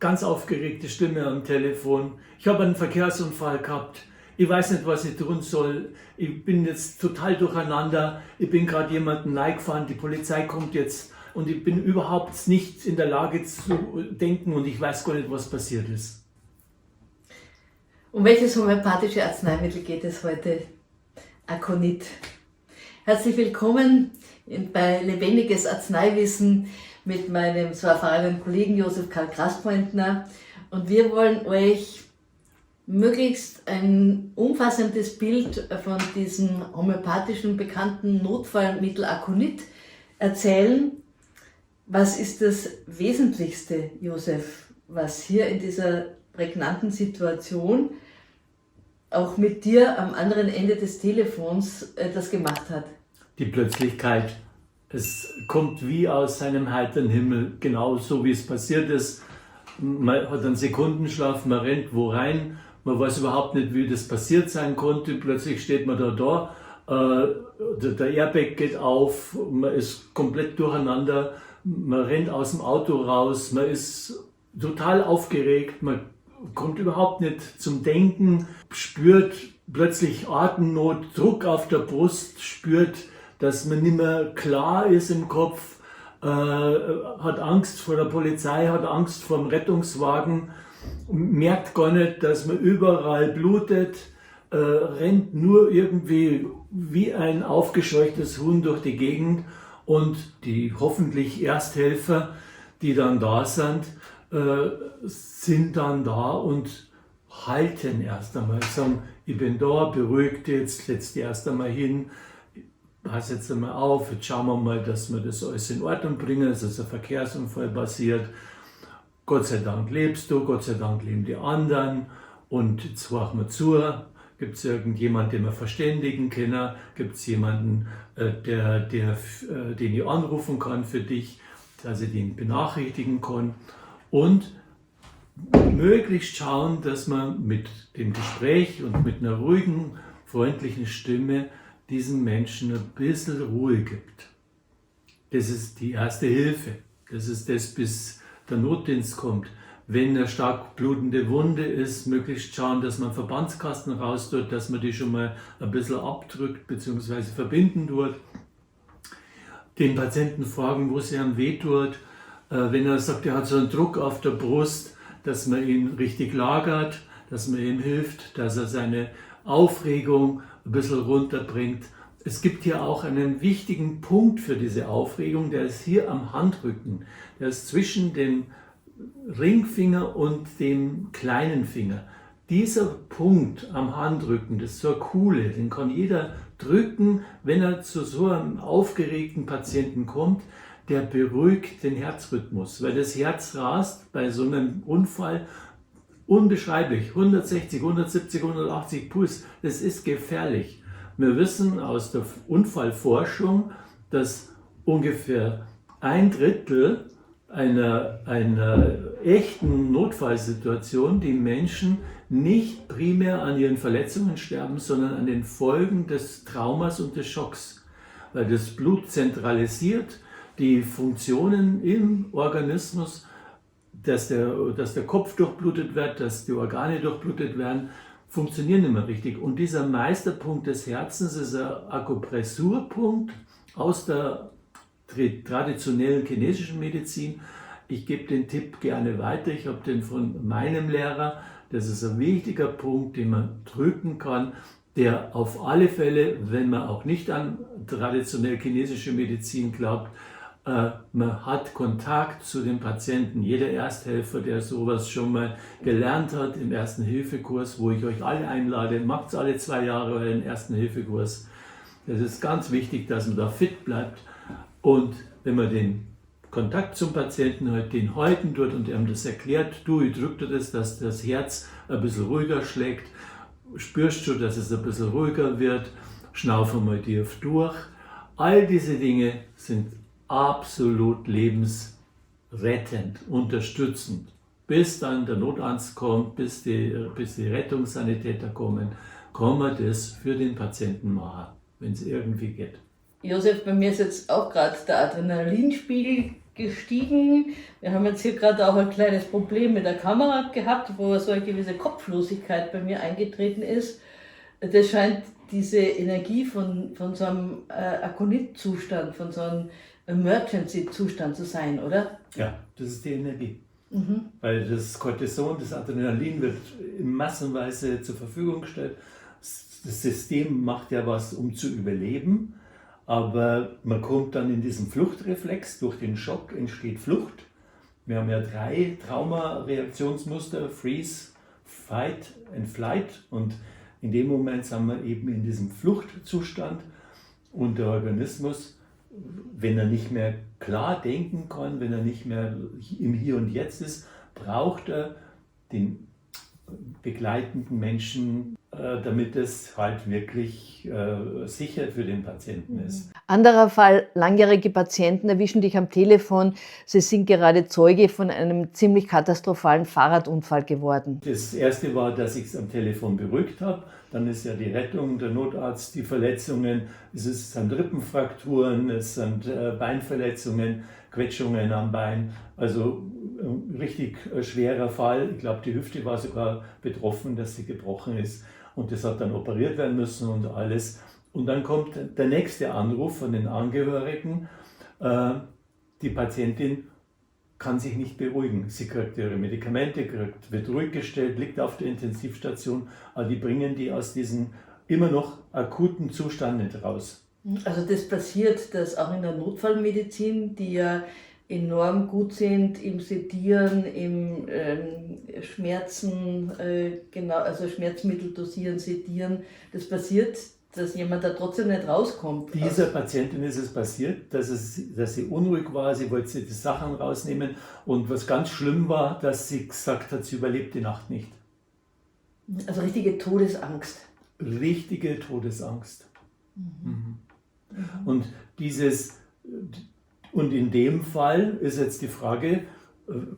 ganz aufgeregte Stimme am Telefon. Ich habe einen Verkehrsunfall gehabt. Ich weiß nicht, was ich tun soll. Ich bin jetzt total durcheinander. Ich bin gerade jemanden reingefahren. Die Polizei kommt jetzt und ich bin überhaupt nicht in der Lage zu denken und ich weiß gar nicht, was passiert ist. Um welches homöopathische Arzneimittel geht es heute? Aconit. Herzlich willkommen bei Lebendiges Arzneiwissen mit meinem so erfahrenen Kollegen Josef Karl Graspointner. Und wir wollen euch möglichst ein umfassendes Bild von diesem homöopathischen bekannten Notfallmittel Aconit erzählen. Was ist das Wesentlichste, Josef, was hier in dieser prägnanten Situation auch mit dir am anderen Ende des Telefons das gemacht hat? Die Plötzlichkeit. Es kommt wie aus seinem heiteren Himmel, genau so wie es passiert ist. Man hat einen Sekundenschlaf, man rennt wo rein, man weiß überhaupt nicht, wie das passiert sein konnte. Plötzlich steht man da, der Airbag geht auf, man ist komplett durcheinander, man rennt aus dem Auto raus, man ist total aufgeregt, man kommt überhaupt nicht zum Denken, spürt plötzlich Atemnot, Druck auf der Brust, spürt, dass man nicht mehr klar ist im Kopf, hat Angst vor der Polizei, hat Angst vor dem Rettungswagen, merkt gar nicht, dass man überall blutet, rennt nur irgendwie wie ein aufgescheuchtes Huhn durch die Gegend und die hoffentlich Ersthelfer, die dann da sind dann da und halten erst einmal, sagen, ich bin da, beruhigt jetzt, setz dich erst einmal hin, pass jetzt einmal auf, jetzt schauen wir mal, dass wir das alles in Ordnung bringen, es ist ein Verkehrsunfall passiert, Gott sei Dank lebst du, Gott sei Dank leben die anderen und jetzt horchen wir zu, gibt es irgendjemanden, den wir verständigen können, gibt es jemanden, den ich anrufen kann für dich, dass ich den benachrichtigen kann und möglichst schauen, dass man mit dem Gespräch und mit einer ruhigen, freundlichen Stimme diesen Menschen ein bisschen Ruhe gibt. Das ist die erste Hilfe. Das ist das, bis der Notdienst kommt. Wenn eine stark blutende Wunde ist, möglichst schauen, dass man Verbandskasten raus tut, dass man die schon mal ein bisschen abdrückt bzw. verbinden tut. Den Patienten fragen, wo es ihm weh tut. Wenn er sagt, er hat so einen Druck auf der Brust, dass man ihn richtig lagert, dass man ihm hilft, dass er seine Aufregung ein bisschen runterbringt. Es gibt hier auch einen wichtigen Punkt für diese Aufregung, der ist hier am Handrücken. Der ist zwischen dem Ringfinger und dem kleinen Finger. Dieser Punkt am Handrücken, das ist so eine Kuhle, den kann jeder drücken, wenn er zu so einem aufgeregten Patienten kommt. Der beruhigt den Herzrhythmus, weil das Herz rast bei so einem Unfall unbeschreiblich, 160, 170, 180 Puls, das ist gefährlich. Wir wissen aus der Unfallforschung, dass ungefähr 1/3 einer echten Notfallsituation die Menschen nicht primär an ihren Verletzungen sterben, sondern an den Folgen des Traumas und des Schocks, weil das Blut zentralisiert die Funktionen im Organismus, dass der Kopf durchblutet wird, dass die Organe durchblutet werden, funktionieren nicht mehr richtig. Und dieser Meisterpunkt des Herzens ist ein Akupressurpunkt aus der traditionellen chinesischen Medizin. Ich gebe den Tipp gerne weiter. Ich habe den von meinem Lehrer. Das ist ein wichtiger Punkt, den man drücken kann, der auf alle Fälle, wenn man auch nicht an traditionell chinesische Medizin glaubt, man hat Kontakt zu den Patienten. Jeder Ersthelfer, der sowas schon mal gelernt hat im Ersten-Hilfe-Kurs, wo ich euch alle einlade, macht alle 2 Jahre euren Ersten-Hilfe-Kurs. Das ist ganz wichtig, dass man da fit bleibt. Und wenn man den Kontakt zum Patienten hat, den halten tut und ihm das erklärt, du, ich drücke dir das, dass das Herz ein bisschen ruhiger schlägt, spürst du, dass es ein bisschen ruhiger wird, schnaufe mal tief durch. All diese Dinge sind absolut lebensrettend, unterstützend. Bis dann der Notarzt kommt, bis die Rettungssanitäter kommen, kann man das für den Patienten machen, wenn es irgendwie geht. Josef, bei mir ist jetzt auch gerade der Adrenalinspiegel gestiegen. Wir haben jetzt hier gerade auch ein kleines Problem mit der Kamera gehabt, wo so eine gewisse Kopflosigkeit bei mir eingetreten ist. Das scheint diese Energie von so einem Akonit-Zustand, von so einem Emergency-Zustand zu sein, oder? Ja, das ist die Energie. Weil das Cortison, das Adrenalin wird massenweise zur Verfügung gestellt. Das System macht ja was, um zu überleben, aber man kommt dann in diesen Fluchtreflex. Durch den Schock entsteht Flucht. Wir haben ja 3 Traumareaktionsmuster: Freeze, Fight and Flight. Und in dem Moment sind wir eben in diesem Fluchtzustand und der Organismus, wenn er nicht mehr klar denken kann, wenn er nicht mehr im Hier und Jetzt ist, braucht er den begleitenden Menschen, damit es halt wirklich sicher für den Patienten ist. Anderer Fall, langjährige Patienten erwischen dich am Telefon, sie sind gerade Zeuge von einem ziemlich katastrophalen Fahrradunfall geworden. Das erste war, dass ich es am Telefon beruhigt habe. Dann ist ja die Rettung, der Notarzt, die Verletzungen, es sind Rippenfrakturen, es sind Beinverletzungen, Quetschungen am Bein. Also ein richtig schwerer Fall. Ich glaube, die Hüfte war sogar betroffen, dass sie gebrochen ist. Und das hat dann operiert werden müssen und alles. Und dann kommt der nächste Anruf von den Angehörigen. Die Patientin kann sich nicht beruhigen. Sie kriegt ihre Medikamente, wird ruhig gestellt, liegt auf der Intensivstation, aber die bringen die aus diesem immer noch akuten Zustand nicht raus. Also das passiert, dass auch in der Notfallmedizin, die ja enorm gut sind im Sedieren, im Schmerzen, also Schmerzmittel dosieren, sedieren, das passiert, dass jemand da trotzdem nicht rauskommt. Dieser Patientin ist es passiert, dass sie unruhig war, sie wollte sich die Sachen rausnehmen und was ganz schlimm war, dass sie gesagt hat, sie überlebt die Nacht nicht. Also richtige Todesangst. Richtige Todesangst. Und und in dem Fall ist jetzt die Frage,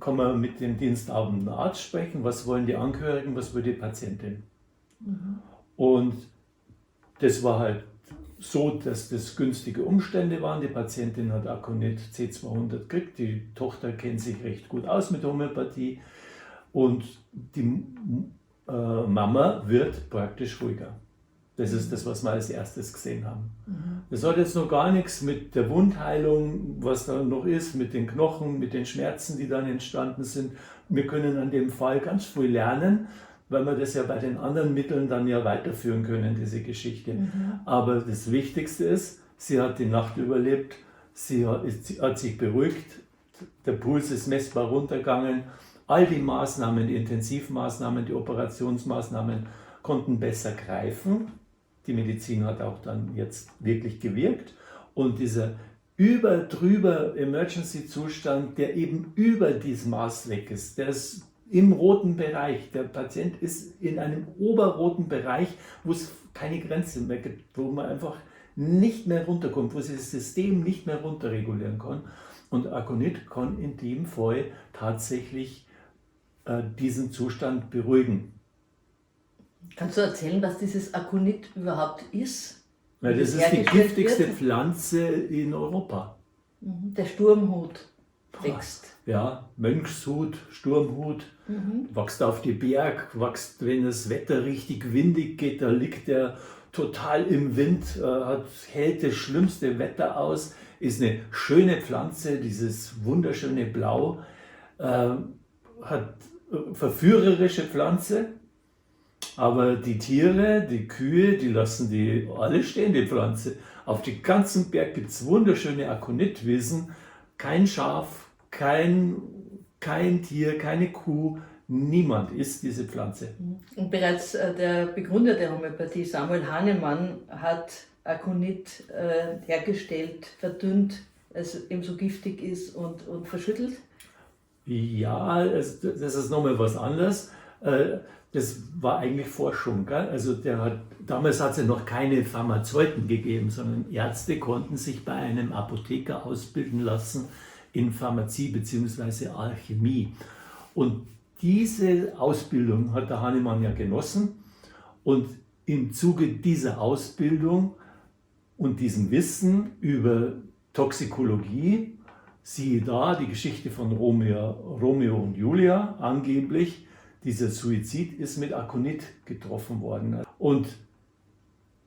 kann man mit dem diensthabenden Arzt sprechen, was wollen die Angehörigen, was will die Patientin? Und das war halt so, dass das günstige Umstände waren. Die Patientin hat Akonit C200 gekriegt, die Tochter kennt sich recht gut aus mit Homöopathie und die Mama wird praktisch ruhiger. Das ist das, was wir als erstes gesehen haben. Das hat jetzt noch gar nichts mit der Wundheilung, was da noch ist, mit den Knochen, mit den Schmerzen, die dann entstanden sind. Wir können an dem Fall ganz viel lernen, weil wir das ja bei den anderen Mitteln dann ja weiterführen können, diese Geschichte. Aber das Wichtigste ist, sie hat die Nacht überlebt, sie hat sich beruhigt, der Puls ist messbar runtergegangen, all die Maßnahmen, die Intensivmaßnahmen, die Operationsmaßnahmen konnten besser greifen. Die Medizin hat auch dann jetzt wirklich gewirkt und dieser drüber Emergency-Zustand, der eben über dieses Maß weg ist, der ist im roten Bereich. Der Patient ist in einem oberroten Bereich, wo es keine Grenze mehr gibt, wo man einfach nicht mehr runterkommt, wo sich das System nicht mehr runterregulieren kann. Und Akonit kann in dem Fall tatsächlich diesen Zustand beruhigen. Kannst du erzählen, was dieses Akonit überhaupt ist? Ja, das ist die giftigste Pflanze in Europa. Der Sturmhut wächst. Ja, Mönchshut, Sturmhut, wächst auf die Berg, wächst, wenn das Wetter richtig windig geht, da liegt er total im Wind, hält das schlimmste Wetter aus, ist eine schöne Pflanze, dieses wunderschöne Blau, hat verführerische Pflanze, aber die Tiere, die Kühe, die lassen die alle stehen, die Pflanze. Auf dem ganzen Berg gibt es wunderschöne Akonitwiesen, kein Schaf, kein Tier, keine Kuh, niemand isst diese Pflanze. Und bereits der Begründer der Homöopathie, Samuel Hahnemann, hat Akonit hergestellt, verdünnt, als es eben so giftig ist und verschüttelt. Ja, das ist nochmal was anderes. Das war eigentlich Forschung. Gell? Also damals hat es ja noch keine Pharmazeuten gegeben, sondern Ärzte konnten sich bei einem Apotheker ausbilden lassen in Pharmazie bzw. Alchemie. Und diese Ausbildung hat der Hahnemann ja genossen. Und im Zuge dieser Ausbildung und diesem Wissen über Toxikologie siehe da, die Geschichte von Romeo und Julia, angeblich, dieser Suizid ist mit Aconit getroffen worden. Und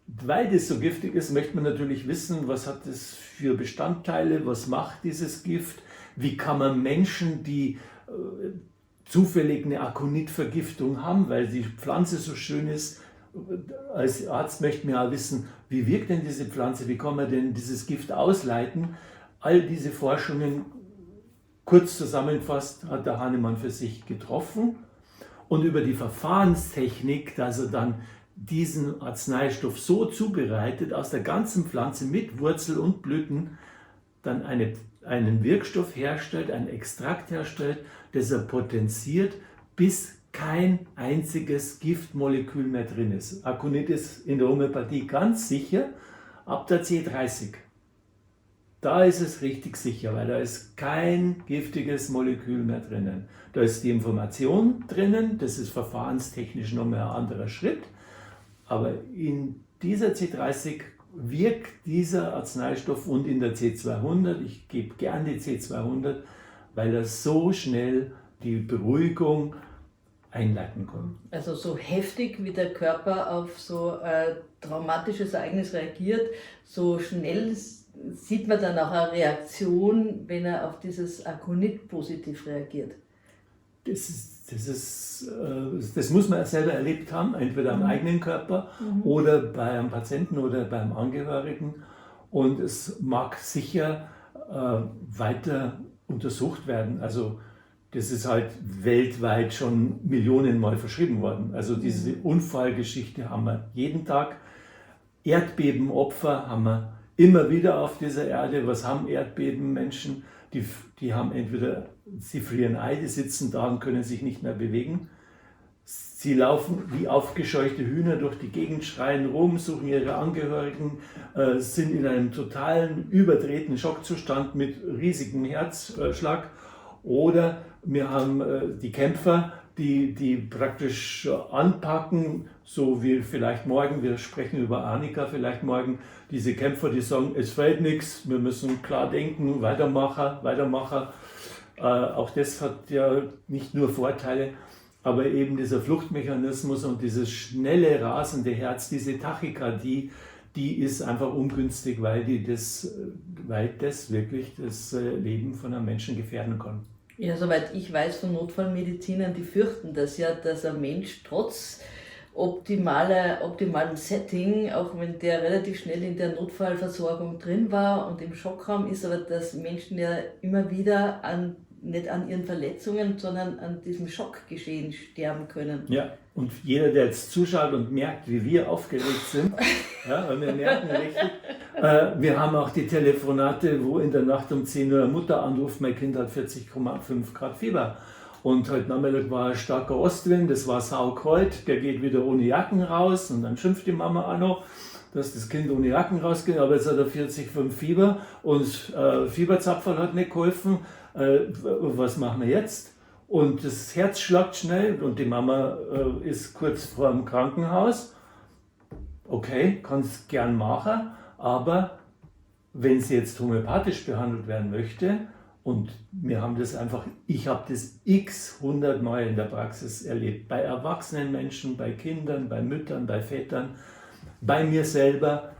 weil das so giftig ist, möchte man natürlich wissen, was hat das für Bestandteile, was macht dieses Gift, wie kann man Menschen, die zufällig eine Aconitvergiftung haben, weil die Pflanze so schön ist, als Arzt möchte man ja wissen, wie wirkt denn diese Pflanze, wie kann man denn dieses Gift ausleiten. All diese Forschungen, kurz zusammengefasst, hat der Hahnemann für sich getroffen. Und über die Verfahrenstechnik, dass er dann diesen Arzneistoff so zubereitet, aus der ganzen Pflanze mit Wurzel und Blüten, dann einen Wirkstoff herstellt, einen Extrakt herstellt, das er potenziert, bis kein einziges Giftmolekül mehr drin ist. Aconit ist in der Homöopathie ganz sicher ab der C30. Da ist es richtig sicher, weil da ist kein giftiges Molekül mehr drinnen. Da ist die Information drinnen, das ist verfahrenstechnisch nochmal ein anderer Schritt, aber in dieser C30 wirkt dieser Arzneistoff und in der C200, ich gebe gern die C200, weil er so schnell die Beruhigung einleiten kann. Also so heftig, wie der Körper auf so ein traumatisches Ereignis reagiert, so schnell sieht man dann auch eine Reaktion, wenn er auf dieses Aconit positiv reagiert. Das muss man selber erlebt haben, entweder am eigenen Körper oder bei einem Patienten oder beim Angehörigen. Und es mag sicher weiter untersucht werden. Also das ist halt weltweit schon Millionenmal verschrieben worden. Also diese Unfallgeschichte haben wir jeden Tag. Erdbebenopfer haben wir immer wieder auf dieser Erde. Was haben Erdbebenmenschen? Die haben entweder, sie frieren ein, die sitzen da und können sich nicht mehr bewegen. Sie laufen wie aufgescheuchte Hühner durch die Gegend, schreien rum, suchen ihre Angehörigen, sind in einem totalen überdrehten Schockzustand mit riesigem Herzschlag. Oder wir haben die Kämpfer, die praktisch anpacken, so wie vielleicht morgen, wir sprechen über Arnika vielleicht morgen, diese Kämpfer, die sagen, es fällt nichts, wir müssen klar denken, Weitermacher. Auch das hat ja nicht nur Vorteile, aber eben dieser Fluchtmechanismus und dieses schnelle, rasende Herz, diese Tachykardie, die ist einfach ungünstig, weil das wirklich das Leben von einem Menschen gefährden kann. Ja, soweit ich weiß von Notfallmedizinern, die fürchten das ja, dass ein Mensch trotz optimalen Setting, auch wenn der relativ schnell in der Notfallversorgung drin war und im Schockraum ist, aber dass Menschen ja immer wieder nicht an ihren Verletzungen, sondern an diesem Schockgeschehen sterben können. Ja, und jeder, der jetzt zuschaut und merkt, wie wir aufgeregt sind, ja, und wir merken richtig, wir haben auch die Telefonate, wo in der Nacht um 10 Uhr eine Mutter anruft, mein Kind hat 40,5 Grad Fieber. Und heute Nachmittag war ein starker Ostwind, das war saukalt, der geht wieder ohne Jacken raus und dann schimpft die Mama auch noch, dass das Kind ohne Jacken rausgeht, aber jetzt hat er 40,5 Fieber und Fieberzapferl hat nicht geholfen. Was machen wir jetzt? Und das Herz schlagt schnell und die Mama ist kurz vor dem Krankenhaus. Okay, kann es gern machen, aber wenn sie jetzt homöopathisch behandelt werden möchte, und wir haben das einfach, ich habe das x 100 Mal in der Praxis erlebt, bei erwachsenen Menschen, bei Kindern, bei Müttern, bei Vätern, bei mir selber,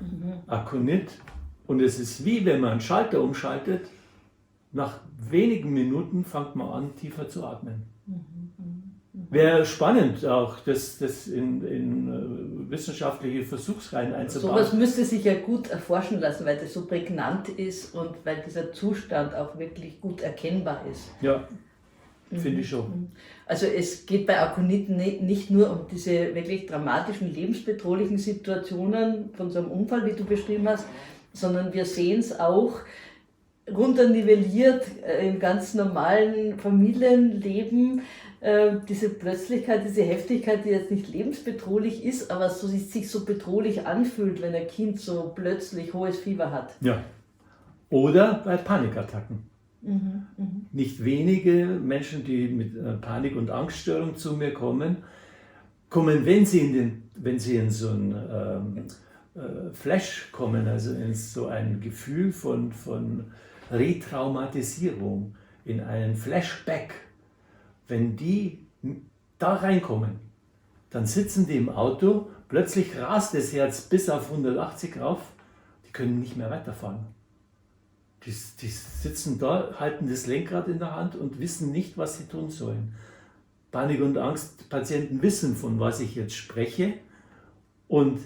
Aconit. Und es ist wie wenn man einen Schalter umschaltet, nach wenigen Minuten fängt man an, tiefer zu atmen. Wäre spannend auch, das in wissenschaftliche Versuchsreihen einzubauen. Sowas müsste sich ja gut erforschen lassen, weil das so prägnant ist und weil dieser Zustand auch wirklich gut erkennbar ist. Ja, finde ich schon. Also es geht bei Aconit nicht nur um diese wirklich dramatischen, lebensbedrohlichen Situationen von so einem Unfall, wie du beschrieben hast, sondern wir sehen es auch runternivelliert im ganz normalen Familienleben, diese Plötzlichkeit, diese Heftigkeit, die jetzt nicht lebensbedrohlich ist, aber sich so bedrohlich anfühlt, wenn ein Kind so plötzlich hohes Fieber hat. Ja. Oder bei Panikattacken. Nicht wenige Menschen, die mit Panik- und Angststörung zu mir kommen, wenn sie in so ein Flash kommen, also in so ein Gefühl von Retraumatisierung, in einen Flashback, wenn die da reinkommen, dann sitzen die im Auto, plötzlich rast das Herz bis auf 180 rauf, die können nicht mehr weiterfahren. Die sitzen da, halten das Lenkrad in der Hand und wissen nicht, was sie tun sollen. Panik- und Angstpatienten wissen, von was ich jetzt spreche. Und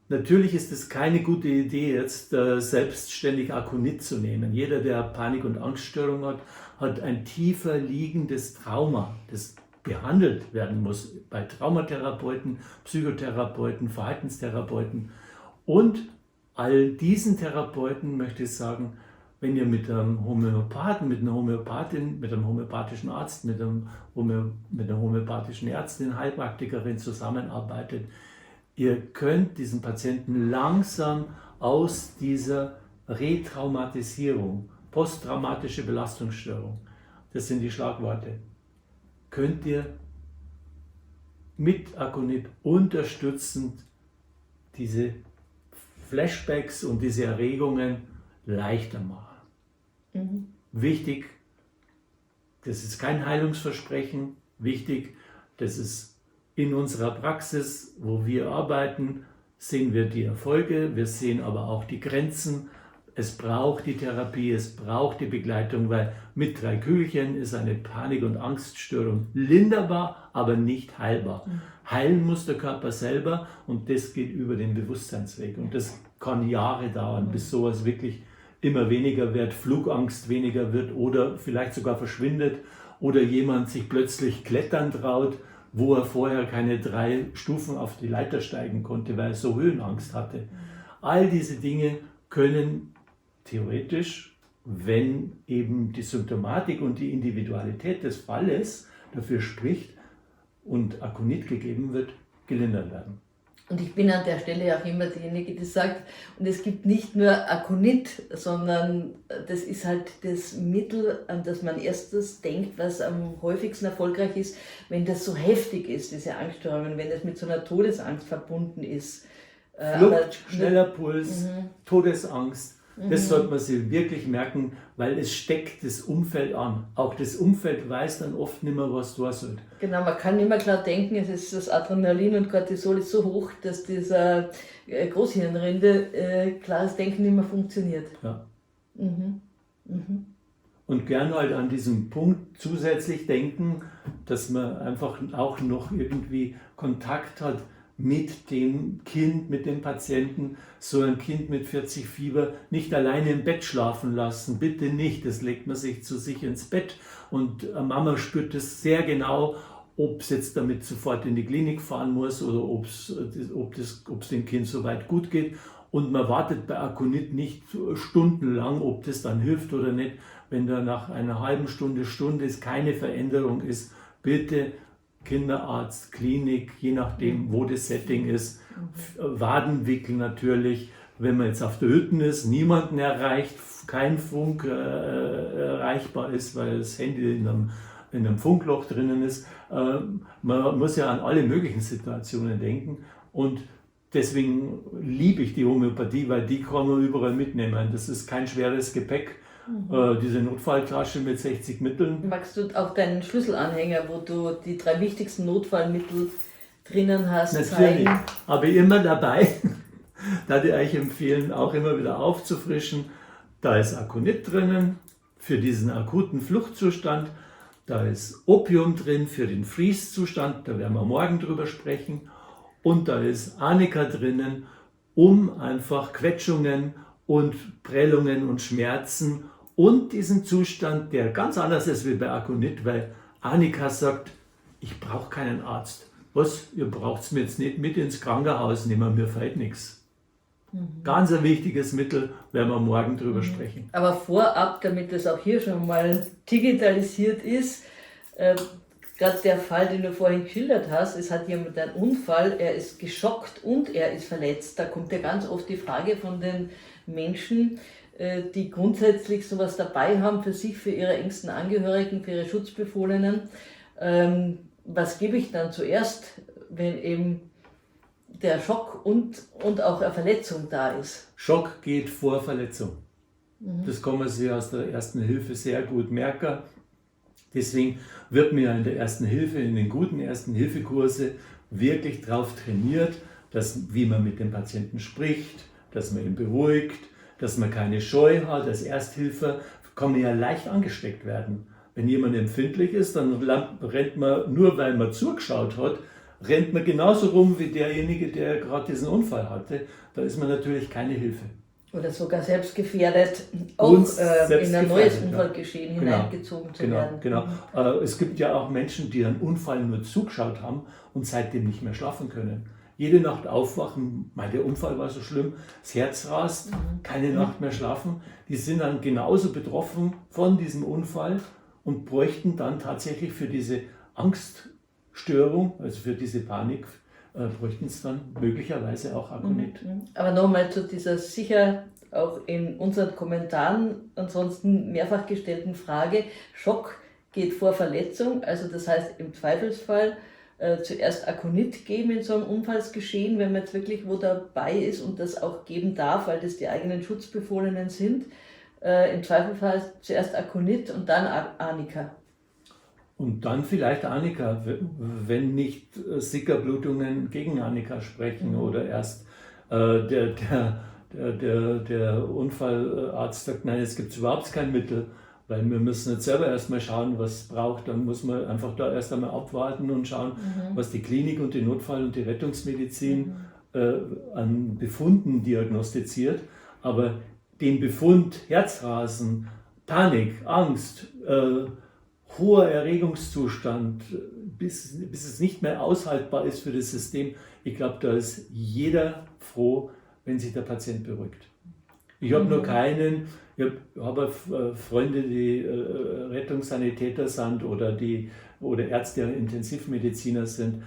natürlich ist es keine gute Idee, jetzt selbstständig Aconit zu nehmen. Jeder, der Panik- und Angststörung hat, hat ein tiefer liegendes Trauma, das behandelt werden muss bei Traumatherapeuten, Psychotherapeuten, Verhaltenstherapeuten. Und all diesen Therapeuten möchte ich sagen, wenn ihr mit einem Homöopathen, mit einer Homöopathin, mit einem homöopathischen Arzt, mit einer homöopathischen Ärztin, Heilpraktikerin zusammenarbeitet, ihr könnt diesen Patienten langsam aus dieser Retraumatisierung, posttraumatische Belastungsstörung, das sind die Schlagworte, könnt ihr mit Aconit unterstützend diese Flashbacks und diese Erregungen leichter machen. Wichtig, das ist kein Heilungsversprechen, wichtig, das ist in unserer Praxis, wo wir arbeiten, sehen wir die Erfolge, wir sehen aber auch die Grenzen. Es braucht die Therapie, es braucht die Begleitung, weil mit 3 Kügelchen ist eine Panik- und Angststörung linderbar, aber nicht heilbar. Heilen muss der Körper selber und das geht über den Bewusstseinsweg. Und das kann Jahre dauern, bis sowas wirklich immer weniger wird, Flugangst weniger wird oder vielleicht sogar verschwindet oder jemand sich plötzlich klettern traut, wo er vorher keine 3 Stufen auf die Leiter steigen konnte, weil er so Höhenangst hatte. All diese Dinge können theoretisch, wenn eben die Symptomatik und die Individualität des Falles dafür spricht und Aconit gegeben wird, gelindert werden. Und ich bin an der Stelle auch immer diejenige, die sagt, und es gibt nicht nur Aconit, sondern das ist halt das Mittel, an das man erstes denkt, was am häufigsten erfolgreich ist, wenn das so heftig ist, diese Angststörungen, wenn das mit so einer Todesangst verbunden ist. Flucht, schneller Puls, Todesangst. Das sollte man sich wirklich merken, weil es steckt das Umfeld an. Auch das Umfeld weiß dann oft nicht mehr, was tun soll. Genau, man kann nicht mehr klar denken, es ist das Adrenalin und Cortisol ist so hoch, dass dieser Großhirnrinde klares Denken nicht mehr funktioniert. Ja. Und gern halt an diesem Punkt zusätzlich denken, dass man einfach auch noch irgendwie Kontakt hat mit dem Kind, mit dem Patienten, so ein Kind mit 40 Fieber nicht alleine im Bett schlafen lassen, bitte nicht, das legt man sich zu sich ins Bett und Mama spürt es sehr genau, ob es jetzt damit sofort in die Klinik fahren muss oder ob es dem Kind soweit gut geht und man wartet bei Aconit nicht stundenlang, ob das dann hilft oder nicht, wenn da nach einer halben Stunde keine Veränderung ist, bitte Kinderarzt, Klinik, je nachdem, wo das Setting ist. Wadenwickel natürlich, wenn man jetzt auf der Hütte ist, niemanden erreicht, kein Funk erreichbar ist, weil das Handy in einem Funkloch drinnen ist. Man muss ja an alle möglichen Situationen denken und deswegen liebe ich die Homöopathie, weil die kann man überall mitnehmen. Das ist kein schweres Gepäck. Diese Notfalltasche mit 60 Mitteln. Magst du auch deinen Schlüsselanhänger, wo du die 3 wichtigsten Notfallmittel drinnen hast, natürlich, zeigen? habe ich immer dabei. Da würde ich euch empfehlen, auch immer wieder aufzufrischen. Da ist Aconit drinnen für diesen akuten Fluchtzustand. Da ist Opium drin für den Freeze-Zustand, da werden wir morgen drüber sprechen. Und da ist Arnika drinnen, um einfach Quetschungen und Prellungen und Schmerzen und diesen Zustand, der ganz anders ist wie bei Aconit, weil Arnika sagt, ich brauche keinen Arzt. Was, ihr braucht es mir jetzt nicht mit ins Krankenhaus nehmen, mir fällt nichts. Ganz ein wichtiges Mittel, werden wir morgen drüber sprechen. Aber vorab, damit das auch hier schon mal digitalisiert ist, gerade der Fall, den du vorhin geschildert hast, es hat jemand einen Unfall, er ist geschockt und er ist verletzt. Da kommt ja ganz oft die Frage von den Menschen, die grundsätzlich sowas dabei haben für sich, für ihre engsten Angehörigen, für ihre Schutzbefohlenen. Was gebe ich dann zuerst, wenn eben der Schock und auch eine Verletzung da ist? Schock geht vor Verletzung. Das kann man sich aus der Ersten Hilfe sehr gut merken. Deswegen wird mir in der Ersten Hilfe, in den guten Ersten-Hilfe-Kurse wirklich darauf trainiert, wie man mit dem Patienten spricht, dass man ihn beruhigt, dass man keine Scheu hat. Als Ersthilfer kann man ja leicht angesteckt werden. Wenn jemand empfindlich ist, dann rennt man, nur weil man zugeschaut hat, rennt man genauso rum wie derjenige, der gerade diesen Unfall hatte. Da ist man natürlich keine Hilfe. Oder sogar selbstgefährdet, auch in ein neues Unfallgeschehen hineingezogen zu werden. Genau. Es gibt ja auch Menschen, die einen Unfall nur zugeschaut haben und seitdem nicht mehr schlafen können. Jede Nacht aufwachen, der Unfall war so schlimm, das Herz rast, keine Nacht mehr schlafen. Die sind dann genauso betroffen von diesem Unfall und bräuchten dann tatsächlich für diese Angststörung, also für diese Panik, bräuchten es dann möglicherweise auch Akonit. Aber nochmal zu dieser sicher auch in unseren Kommentaren ansonsten mehrfach gestellten Frage. Schock geht vor Verletzung, also das heißt im Zweifelsfall zuerst Akonit geben in so einem Unfallsgeschehen, wenn man jetzt wirklich wo dabei ist und das auch geben darf, weil das die eigenen Schutzbefohlenen sind. Im Zweifelsfall zuerst Akonit und dann Arnika. Und dann vielleicht Arnika, wenn nicht Sickerblutungen gegen Arnika sprechen oder erst der Unfallarzt sagt, nein, jetzt gibt es überhaupt kein Mittel, weil wir müssen jetzt selber erstmal schauen, was es braucht. Dann muss man einfach da erst einmal abwarten und schauen, was die Klinik und die Notfall- und die Rettungsmedizin an Befunden diagnostiziert. Aber den Befund Herzrasen, Panik, Angst, hoher Erregungszustand, bis es nicht mehr aushaltbar ist für das System. Ich glaube, da ist jeder froh, wenn sich der Patient beruhigt. Ich habe nur keinen, ich habe Freunde, die Rettungssanitäter sind oder Ärzte, Intensivmediziner sind.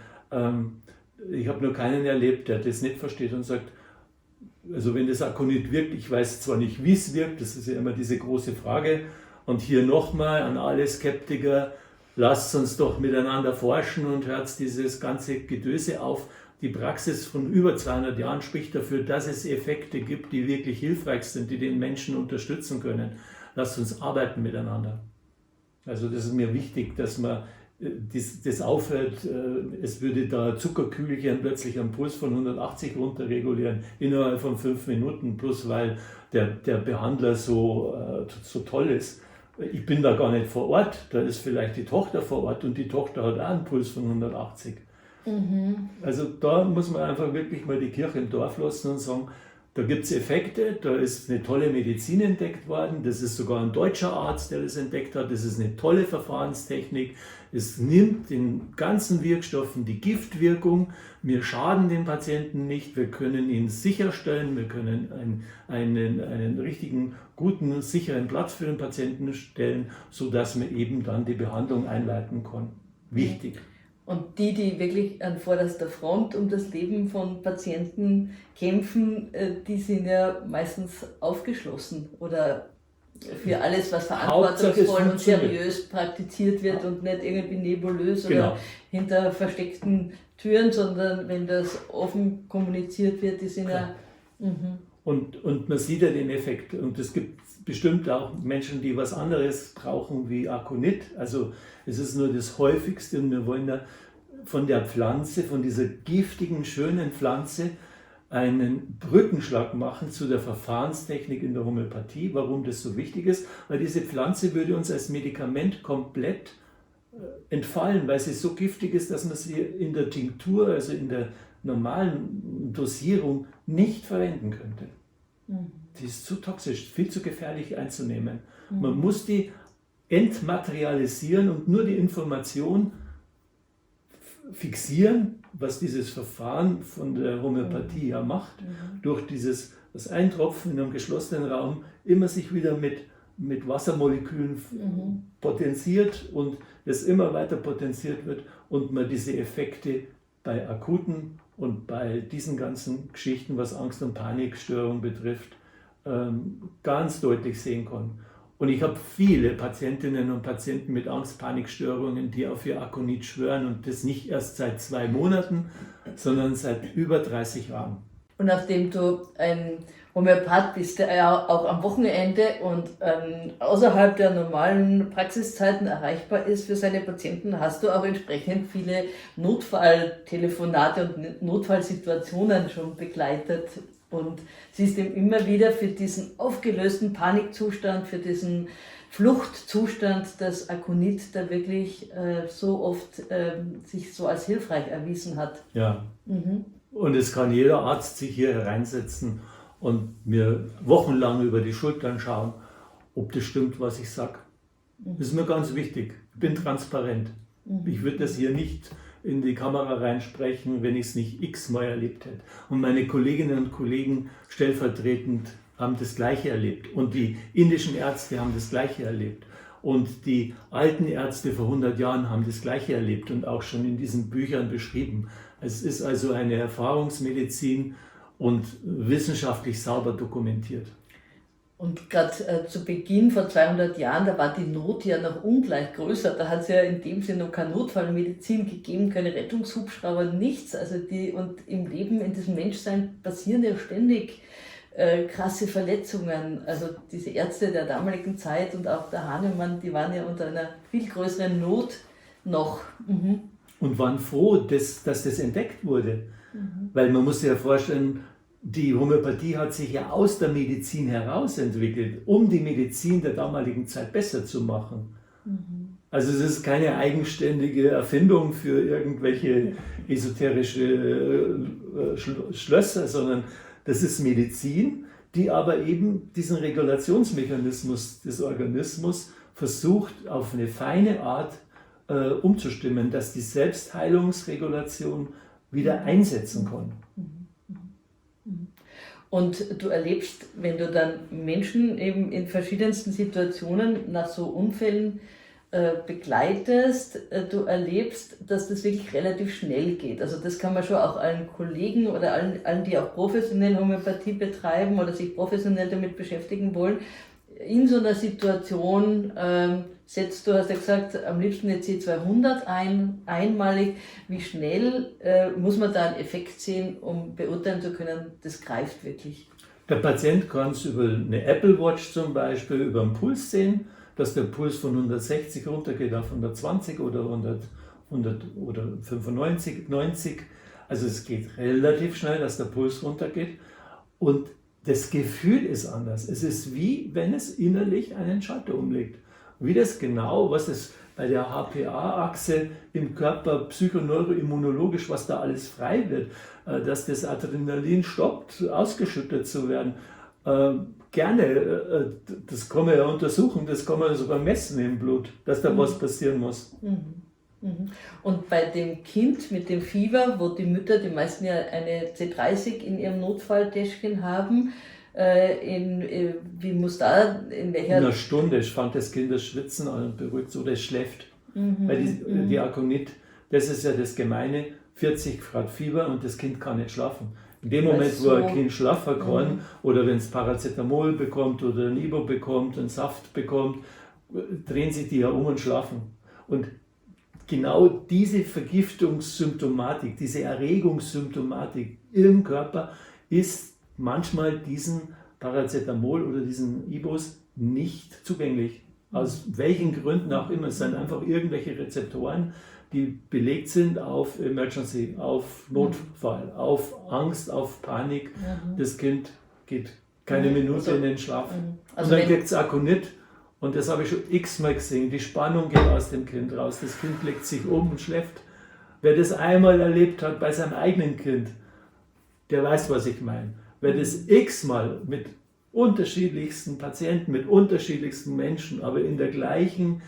Ich habe nur keinen erlebt, der das nicht versteht und sagt, also wenn das Akonit wirkt, ich weiß zwar nicht, wie es wirkt, das ist ja immer diese große Frage. Und hier nochmal an alle Skeptiker, lasst uns doch miteinander forschen und hört dieses ganze Gedöse auf. Die Praxis von über 200 Jahren spricht dafür, dass es Effekte gibt, die wirklich hilfreich sind, die den Menschen unterstützen können. Lasst uns arbeiten miteinander. Also das ist mir wichtig, dass man das aufhört. Es würde da Zuckerkügelchen plötzlich am Puls von 180 runterregulieren, innerhalb von 5 Minuten, bloß weil der Behandler so toll ist. Ich bin da gar nicht vor Ort, da ist vielleicht die Tochter vor Ort und die Tochter hat auch einen Puls von 180. Also da muss man einfach wirklich mal die Kirche im Dorf lassen und sagen, da gibt es Effekte, da ist eine tolle Medizin entdeckt worden, das ist sogar ein deutscher Arzt, der das entdeckt hat, das ist eine tolle Verfahrenstechnik, es nimmt den ganzen Wirkstoffen die Giftwirkung, wir schaden den Patienten nicht, wir können ihn sicherstellen, wir können einen richtigen, guten, sicheren Platz für den Patienten stellen, sodass man eben dann die Behandlung einleiten kann. Wichtig. Und die wirklich an vorderster Front um das Leben von Patienten kämpfen, die sind ja meistens aufgeschlossen oder für alles, was verantwortungsvoll und seriös praktiziert wird und nicht irgendwie nebulös oder hinter versteckten Türen, sondern wenn das offen kommuniziert wird, die sind ja... Und man sieht ja den Effekt. Und es gibt bestimmt auch Menschen, die was anderes brauchen wie Akonit. Also es ist nur das Häufigste und wir wollen da von der Pflanze, von dieser giftigen, schönen Pflanze einen Brückenschlag machen zu der Verfahrenstechnik in der Homöopathie. Warum das so wichtig ist? Weil diese Pflanze würde uns als Medikament komplett entfallen, weil sie so giftig ist, dass man sie in der Tinktur, also in der normalen Dosierung nicht verwenden könnte. Die ist zu toxisch, viel zu gefährlich einzunehmen. Man muss die entmaterialisieren und nur die Information fixieren, was dieses Verfahren von der Homöopathie ja macht, durch das Eintropfen in einem geschlossenen Raum immer sich wieder mit Wassermolekülen potenziert und es immer weiter potenziert wird und man diese Effekte bei akuten und bei diesen ganzen Geschichten, was Angst- und Panikstörung betrifft, ganz deutlich sehen kann. Und ich habe viele Patientinnen und Patienten mit Angst-Panikstörungen, die auf ihr Akonit schwören und das nicht erst seit 2 Monaten, sondern seit über 30 Jahren. Und nachdem du ein Homöopath bist du ja auch am Wochenende und außerhalb der normalen Praxiszeiten erreichbar ist für seine Patienten, hast du auch entsprechend viele Notfalltelefonate und Notfallsituationen schon begleitet und siehst ihm immer wieder für diesen aufgelösten Panikzustand, für diesen Fluchtzustand das Akonit, der wirklich so oft sich so als hilfreich erwiesen hat. Ja. Und es kann jeder Arzt sich hier hereinsetzen und mir wochenlang über die Schultern schauen, ob das stimmt, was ich sage. Das ist mir ganz wichtig. Ich bin transparent. Ich würde das hier nicht in die Kamera reinsprechen, wenn ich es nicht x-mal erlebt hätte. Und meine Kolleginnen und Kollegen stellvertretend haben das Gleiche erlebt. Und die indischen Ärzte haben das Gleiche erlebt. Und die alten Ärzte vor 100 Jahren haben das Gleiche erlebt und auch schon in diesen Büchern beschrieben. Es ist also eine Erfahrungsmedizin und wissenschaftlich sauber dokumentiert. Und gerade zu Beginn vor 200 Jahren, da war die Not ja noch ungleich größer. Da hat es ja in dem Sinne noch keine Notfallmedizin gegeben, keine Rettungshubschrauber, nichts. Also und im Leben, in diesem Menschsein passieren ja ständig krasse Verletzungen. Also diese Ärzte der damaligen Zeit und auch der Hahnemann, die waren ja unter einer viel größeren Not noch. Und waren froh, dass das entdeckt wurde. Weil man muss sich ja vorstellen, die Homöopathie hat sich ja aus der Medizin heraus entwickelt, um die Medizin der damaligen Zeit besser zu machen. Also es ist keine eigenständige Erfindung für irgendwelche esoterische Schlösser, sondern das ist Medizin, die aber eben diesen Regulationsmechanismus des Organismus versucht, auf eine feine Art umzustimmen, dass die Selbstheilungsregulation wieder einsetzen kann. Und du erlebst, wenn du dann Menschen eben in verschiedensten Situationen nach so Unfällen begleitest, du erlebst, dass das wirklich relativ schnell geht. Also das kann man schon auch allen Kollegen oder allen, die auch professionell Homöopathie betreiben oder sich professionell damit beschäftigen wollen, in so einer Situation setzt du, hast ja gesagt, am liebsten eine C200 einmalig. Wie schnell muss man da einen Effekt sehen, um beurteilen zu können, das greift wirklich? Der Patient kann es über eine Apple Watch zum Beispiel, über den Puls sehen, dass der Puls von 160 runtergeht auf 120 oder 100 oder 95, 90. Also es geht relativ schnell, dass der Puls runtergeht. Und das Gefühl ist anders. Es ist wie, wenn es innerlich einen Schalter umlegt. Wie das genau, was es bei der HPA-Achse im Körper psychoneuroimmunologisch, was da alles frei wird, dass das Adrenalin stoppt, ausgeschüttet zu werden. Gerne, das kann man ja untersuchen, das kann man sogar messen im Blut, dass da was passieren muss. Und bei dem Kind mit dem Fieber, wo die Mütter, die meisten ja eine C30 in ihrem Notfalltäschchen haben, wie muss da, in welcher... In einer Stunde fängt das Kind das Schwitzen an und beruhigt oder es schläft. Weil die Akonit, das ist ja das Gemeine, 40 Grad Fieber und das Kind kann nicht schlafen. In dem Moment, wo ein Kind schlafen kann oder wenn es Paracetamol bekommt oder ein Ibo bekommt, einen Saft bekommt, drehen sich die ja um und schlafen. Und genau diese Vergiftungssymptomatik, diese Erregungssymptomatik im Körper ist manchmal diesen Paracetamol oder diesen Ibos nicht zugänglich. Aus welchen Gründen auch immer. Es sind einfach irgendwelche Rezeptoren, die belegt sind auf Emergency, auf Notfall, auf Angst, auf Panik. Das Kind geht keine Minute in den Schlaf. Also und dann kriegt es Akonit. Und das habe ich schon x-mal gesehen. Die Spannung geht aus dem Kind raus. Das Kind legt sich um und schläft. Wer das einmal erlebt hat bei seinem eigenen Kind, der weiß, was ich meine. Wer das x-mal mit unterschiedlichsten Patienten, mit unterschiedlichsten Menschen, aber in der gleichen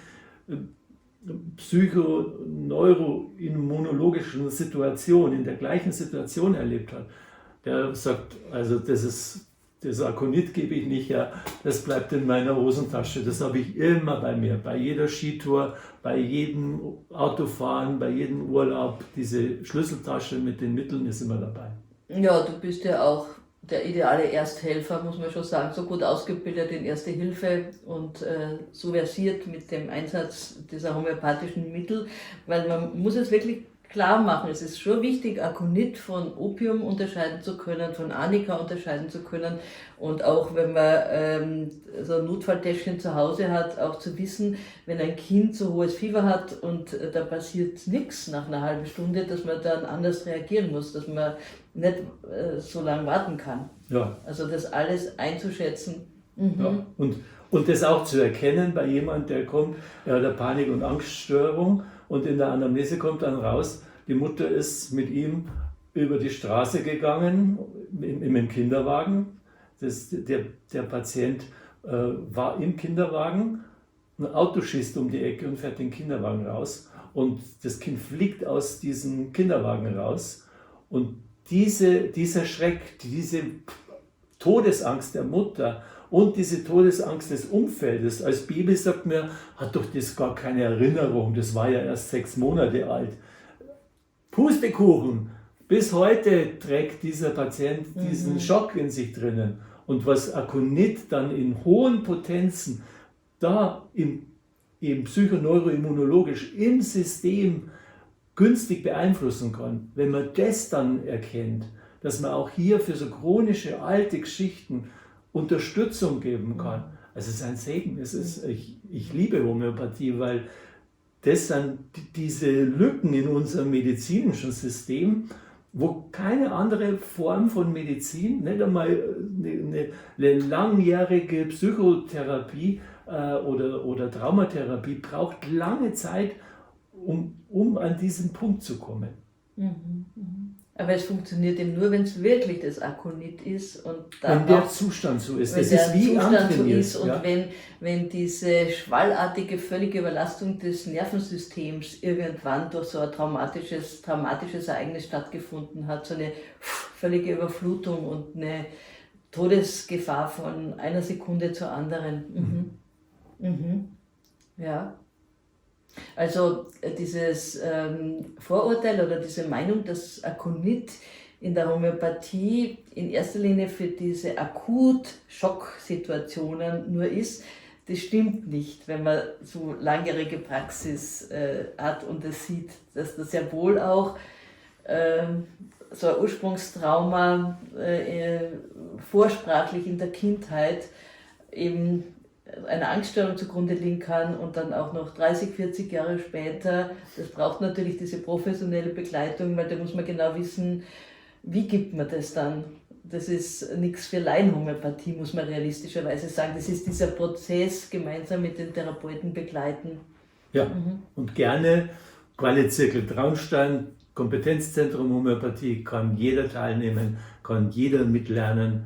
psychoneuroimmunologischen Situation, in der gleichen Situation erlebt hat, der sagt, also das Akonit gebe ich nicht her, das bleibt in meiner Hosentasche. Das habe ich immer bei mir, bei jeder Skitour, bei jedem Autofahren, bei jedem Urlaub. Diese Schlüsseltasche mit den Mitteln ist immer dabei. Ja, du bist ja auch der ideale Ersthelfer, muss man schon sagen, so gut ausgebildet in Erste Hilfe und so versiert mit dem Einsatz dieser homöopathischen Mittel, weil man muss es wirklich klar machen. Es ist schon wichtig, Akonit von Opium unterscheiden zu können, von Arnika unterscheiden zu können und auch wenn man so ein Notfalltäschchen zu Hause hat, auch zu wissen, wenn ein Kind so hohes Fieber hat und da passiert nichts nach einer halben Stunde, dass man dann anders reagieren muss, dass man nicht so lange warten kann. Ja. Also das alles einzuschätzen. Ja. Und das auch zu erkennen bei jemandem, der kommt, er hat eine Panik- und Angststörung und in der Anamnese kommt dann raus, die Mutter ist mit ihm über die Straße gegangen im Kinderwagen. Der Patient war im Kinderwagen, ein Auto schießt um die Ecke und fährt den Kinderwagen raus und das Kind fliegt aus diesem Kinderwagen raus und dieser Schreck, diese Todesangst der Mutter und diese Todesangst des Umfeldes. Als Baby sagt mir, hat doch das gar keine Erinnerung, das war ja erst 6 Monate alt. Pustekuchen, bis heute trägt dieser Patient diesen Schock in sich drinnen. Und was Akonit dann in hohen Potenzen da im psychoneuroimmunologisch im System günstig beeinflussen kann, wenn man das dann erkennt, dass man auch hier für so chronische alte Geschichten Unterstützung geben kann. Also es ist ein Segen. Ich liebe Homöopathie, weil das sind diese Lücken in unserem medizinischen System, wo keine andere Form von Medizin, nicht einmal eine langjährige Psychotherapie oder Traumatherapie braucht lange Zeit, um an diesen Punkt zu kommen. Aber es funktioniert eben nur, wenn es wirklich das Akonit ist und dann wenn der Zustand so ist. Wenn das der ist wie Zustand so antrainiert, ist und ja? wenn diese schwallartige völlige Überlastung des Nervensystems irgendwann durch so ein traumatisches Ereignis stattgefunden hat, so eine völlige Überflutung und eine Todesgefahr von einer Sekunde zur anderen. Ja. Also dieses Vorurteil oder diese Meinung, dass Akonit in der Homöopathie in erster Linie für diese Akut-Schocksituationen nur ist, das stimmt nicht, wenn man so langjährige Praxis hat und es sieht, dass das sehr wohl auch so ein Ursprungstrauma vorsprachlich in der Kindheit eben einer Angststörung zugrunde liegen kann und dann auch noch 30, 40 Jahre später, das braucht natürlich diese professionelle Begleitung, weil da muss man genau wissen, wie gibt man das dann. Das ist nichts für Laienhomöopathie, muss man realistischerweise sagen. Das ist dieser Prozess, gemeinsam mit den Therapeuten begleiten. Ja, und gerne Quali-Zirkel Traunstein, Kompetenzzentrum Homöopathie, kann jeder teilnehmen, kann jeder mitlernen.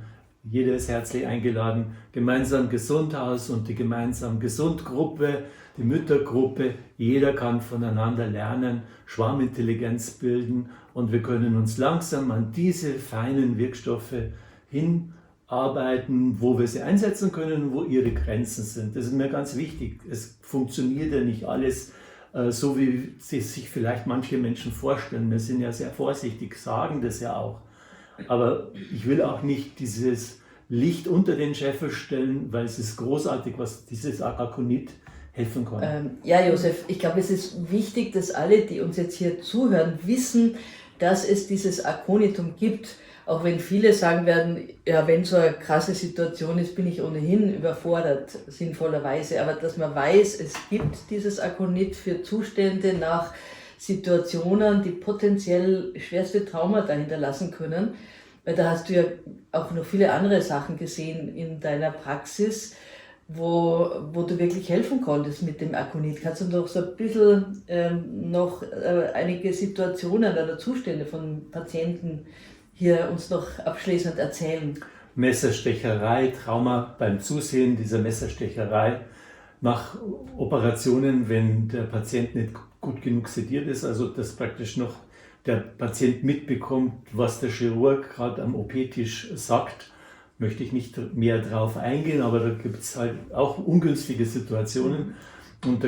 Jeder ist herzlich eingeladen. Gemeinsam Gesundhaus und die gemeinsam Gesundgruppe, die Müttergruppe, jeder kann voneinander lernen, Schwarmintelligenz bilden und wir können uns langsam an diese feinen Wirkstoffe hinarbeiten, wo wir sie einsetzen können und wo ihre Grenzen sind. Das ist mir ganz wichtig. Es funktioniert ja nicht alles so, wie sich vielleicht manche Menschen vorstellen. Wir sind ja sehr vorsichtig, sagen das ja auch. Aber ich will auch nicht dieses Licht unter den Scheffel stellen, weil es ist großartig, was dieses Akonit helfen kann. Ja, Josef, ich glaube, es ist wichtig, dass alle, die uns jetzt hier zuhören, wissen, dass es dieses Akonitum gibt. Auch wenn viele sagen werden, ja, wenn so eine krasse Situation ist, bin ich ohnehin überfordert, sinnvollerweise. Aber dass man weiß, es gibt dieses Akonit für Zustände nach Situationen, die potenziell schwerste Traumata hinterlassen können. Weil da hast du ja auch noch viele andere Sachen gesehen in deiner Praxis, wo du wirklich helfen konntest mit dem Akonit. Kannst du noch so ein bisschen noch einige Situationen oder Zustände von Patienten hier uns noch abschließend erzählen? Messerstecherei, Trauma beim Zusehen dieser Messerstecherei nach Operationen, wenn der Patient nicht gut genug sediert ist, also dass praktisch noch der Patient mitbekommt, was der Chirurg gerade am OP-Tisch sagt, möchte ich nicht mehr drauf eingehen, aber da gibt es halt auch ungünstige Situationen und da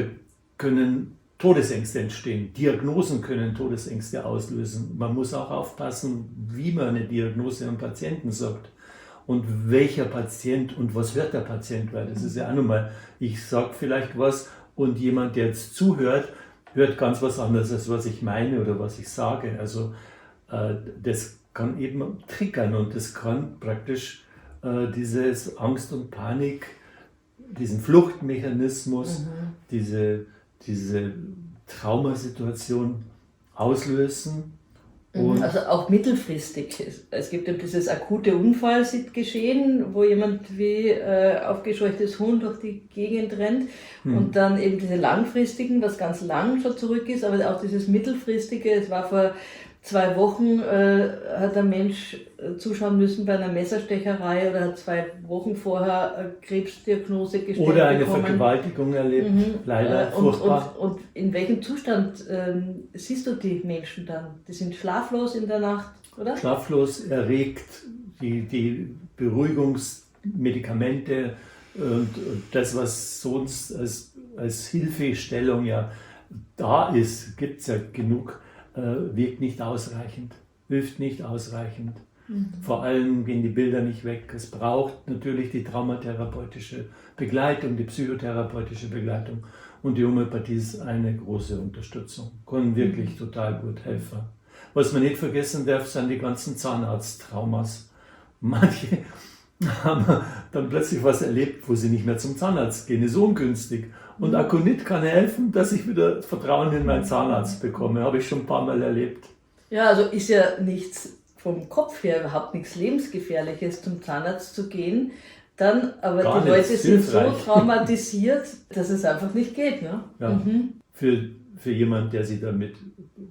können Todesängste entstehen. Diagnosen können Todesängste auslösen. Man muss auch aufpassen, wie man eine Diagnose am Patienten sagt und welcher Patient und was hört der Patient, weil das ist ja auch nochmal, ich sage vielleicht was und jemand, der jetzt zuhört, hört ganz was anderes, als was ich meine oder was ich sage. Also das kann eben triggern und das kann praktisch dieses Angst und Panik, diesen Fluchtmechanismus, diese Traumasituation auslösen. Und also auch mittelfristig. Es gibt ja dieses akute Unfallgeschehen, wo jemand wie aufgescheuchtes Huhn durch die Gegend rennt und dann eben diese langfristigen, was ganz lang schon zurück ist, aber auch dieses mittelfristige. Es war vor 2 Wochen, hat ein Mensch zuschauen müssen bei einer Messerstecherei oder hat 2 Wochen vorher eine Krebsdiagnose gestellt oder eine bekommen. Vergewaltigung erlebt, leider furchtbar. Und in welchem Zustand siehst du die Menschen dann? Die sind schlaflos in der Nacht, oder? Schlaflos, erregt, die Beruhigungsmedikamente und das, was sonst als Hilfestellung ja da ist, gibt es ja genug, wirkt nicht ausreichend, hilft nicht ausreichend. Vor allem gehen die Bilder nicht weg. Es braucht natürlich die traumatherapeutische Begleitung, die psychotherapeutische Begleitung und die Homöopathie ist eine große Unterstützung, kann wirklich total gut helfen. Was man nicht vergessen darf, sind die ganzen Zahnarzttraumas. Manche haben dann plötzlich was erlebt, wo sie nicht mehr zum Zahnarzt gehen, ist ungünstig. Und Akonit kann helfen, dass ich wieder Vertrauen in meinen Zahnarzt bekomme. Habe ich schon ein paar Mal erlebt. Ja, also ist ja nichts vom Kopf her, überhaupt nichts Lebensgefährliches, zum Zahnarzt zu gehen. Dann, aber Gar die nicht, Leute sind so hilfreich. traumatisiert, dass es einfach nicht geht. Ne? Ja. Für jemanden, der sich damit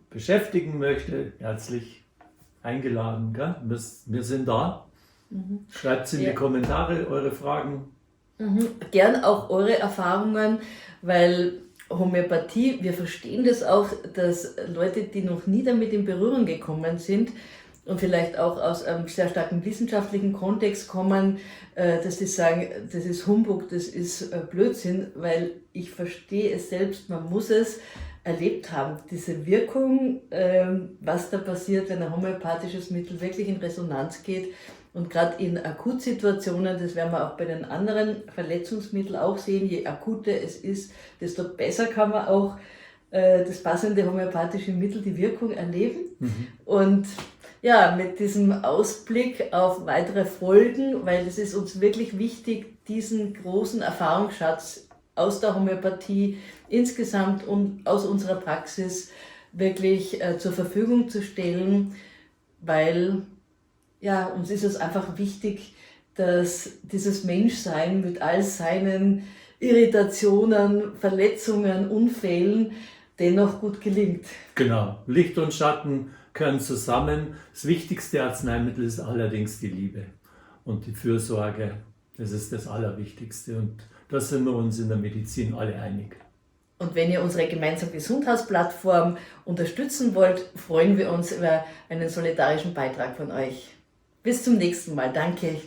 beschäftigen möchte, herzlich eingeladen. Gell? Wir sind da. Schreibt in die Kommentare eure Fragen. Gern auch eure Erfahrungen, weil Homöopathie, wir verstehen das auch, dass Leute, die noch nie damit in Berührung gekommen sind und vielleicht auch aus einem sehr starken wissenschaftlichen Kontext kommen, dass sie sagen, das ist Humbug, das ist Blödsinn, weil ich verstehe es selbst, man muss es erlebt haben, diese Wirkung, was da passiert, wenn ein homöopathisches Mittel wirklich in Resonanz geht. Und gerade in Akutsituationen, das werden wir auch bei den anderen Verletzungsmitteln auch sehen, je akuter es ist, desto besser kann man auch das passende homöopathische Mittel, die Wirkung erleben. Und ja, mit diesem Ausblick auf weitere Folgen, weil es ist uns wirklich wichtig, diesen großen Erfahrungsschatz aus der Homöopathie insgesamt und aus unserer Praxis wirklich zur Verfügung zu stellen, weil ja, uns ist es einfach wichtig, dass dieses Menschsein mit all seinen Irritationen, Verletzungen, Unfällen dennoch gut gelingt. Genau, Licht und Schatten gehören zusammen. Das wichtigste Arzneimittel ist allerdings die Liebe und die Fürsorge. Das ist das Allerwichtigste und da sind wir uns in der Medizin alle einig. Und wenn ihr unsere gemeinsame Gesundheitsplattform unterstützen wollt, freuen wir uns über einen solidarischen Beitrag von euch. Bis zum nächsten Mal. Danke.